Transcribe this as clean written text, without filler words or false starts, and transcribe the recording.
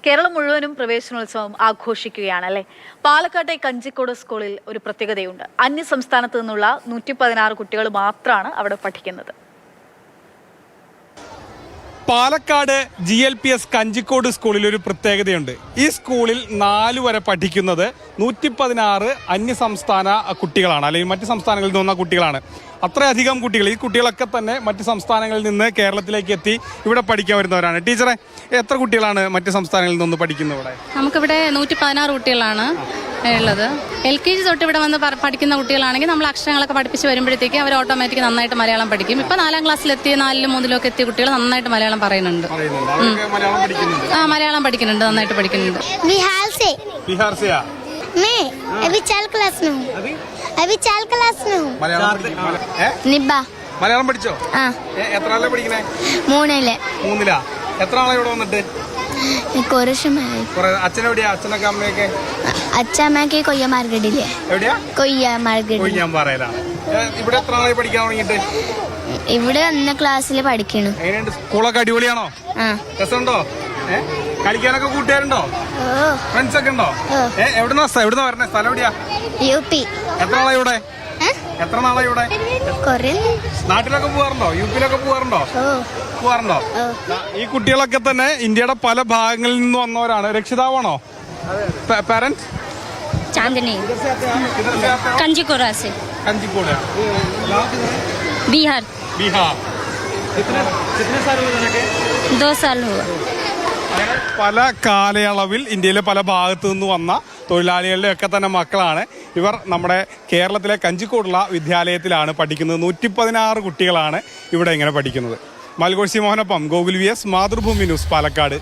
കേരളം മുഴുവനും പ്രവേശനോത്സവം ആഘോഷിക്കുകയാണ് അല്ലേ? പാലക്കാട്ടെ കഞ്ചിക്കോട് സ്കൂളിൽ ഒരു പ്രത്യേകതയുണ്ട്. അന്യ സംസ്ഥാനത്ത് നിന്നുള്ള 116 കുട്ടികൾ മാത്രമാണ് അവിടെ പഠിക്കുന്നത്. പാലക്കാട് GLPS കഞ്ചിക്കോട് സ്കൂളിൽ ഒരു പ്രത്യേകതയുണ്ട്. ഈ സ്കൂളിൽ 4 വരെ പഠിക്കുന്നത് 116 അന്യസംസ്ഥാന കുട്ടികളാണ്, അല്ലെങ്കിൽ മറ്റ് സംസ്ഥാനങ്ങളിൽ നിന്ന കുട്ടികളാണ്. അത്രയധികം കുട്ടികൾ, ഈ കുട്ടികളൊക്കെ തന്നെ മറ്റ് സംസ്ഥാനങ്ങളിൽ നിന്ന് കേരളത്തിലേക്ക് എത്തി ഇവിടെ പഠിക്കാൻ വരുന്നവരാണ്. ടീച്ചറെ, എത്ര കുട്ടികളാണ് മറ്റ് സംസ്ഥാനങ്ങളിൽ നിന്ന് പഠിക്കുന്നത് ഇവിടെ? നമുക്കിവിടെ 116 കുട്ടികളാണ് ഉള്ളത്. LKG തൊട്ട് ഇവിടെ വന്ന് പഠിക്കുന്ന കുട്ടികളാണെങ്കിൽ നമ്മൾ അക്ഷരങ്ങളൊക്കെ പഠിപ്പിച്ച് വരുമ്പോഴത്തേക്ക് അവർ ഓട്ടോമാറ്റിക് നന്നായിട്ട് മലയാളം പഠിക്കും. ഇപ്പൊ 4ാം ക്ലാസ്സിലെത്തിയ 4ലും 3ലും എത്തിയ കുട്ടികൾ നന്നായിട്ട് മലയാളം പറയുന്നുണ്ട്. മലയാളം പഠിക്കുന്നുണ്ട്, നന്നായിട്ട് പഠിക്കുന്നുണ്ട്. മലയാളം പഠിച്ചോ? എത്ര ആളെ പഠിക്കണേ? 3ലാ. എത്ര ആളെ ഇവിടെ വന്നിട്ട്? അച്ഛനെവിടെയാ? അച്ഛനൊക്കെ അമ്മയൊക്കെ? അച്ഛമ്മക്ക് കൊയ്യമാർഗഡില്ലേ? എവിടെയാ? കൊയ്യാമ്പാറയിലാണ്. ഇവിടെ എത്ര ആളെ പഠിക്കാൻ തുടങ്ങിയിട്ട്? ഇവിടെ 1 ക്ലാസ്സിൽ പഠിക്കണം. സ്കൂളൊക്കെ അടിപൊളിയാണോ? രസമുണ്ടോ? കളിക്കാനൊക്കെ കൂട്ടുകാരുണ്ടോ? ഫ്രണ്ട്സ് ഒക്കെ ഉണ്ടോ? എവിടുന്നാ വരണേ? സ്ഥലം എവിടെയാ? UP. എത്ര നാളായി ഇവിടെ? എത്ര നാളായി ഇവിടെ? നാട്ടിലൊക്കെ പോവാറുണ്ടോ? UP-ലൊക്കെ പോവാറുണ്ടോ? ഈ കുട്ടികളൊക്കെ തന്നെ ഇന്ത്യയുടെ പല ഭാഗങ്ങളിൽ നിന്ന് വന്നവരാണ്. രക്ഷിതാവാണോ? പേരൻസ്? चांदनी कंजीकोड़ा से। कंजीकोड़ा बिहार। कितने साल हुए? 2 साल हुआ. പല കാലയളവിൽ ഇന്ത്യയിലെ പല ഭാഗത്തു നിന്ന് വന്ന തൊഴിലാളികളുടെ ഒക്കെ തന്നെ മക്കളാണ് ഇവർ. നമ്മുടെ കേരളത്തിലെ കഞ്ചിക്കോടുള്ള വിദ്യാലയത്തിലാണ് പഠിക്കുന്നത്. 116 കുട്ടികളാണ് ഇവിടെ ഇങ്ങനെ പഠിക്കുന്നത്. മൽഗോഷി മോഹനൊപ്പം ഗോകുൽ VS, മാതൃഭൂമി ന്യൂസ്, പാലക്കാട്.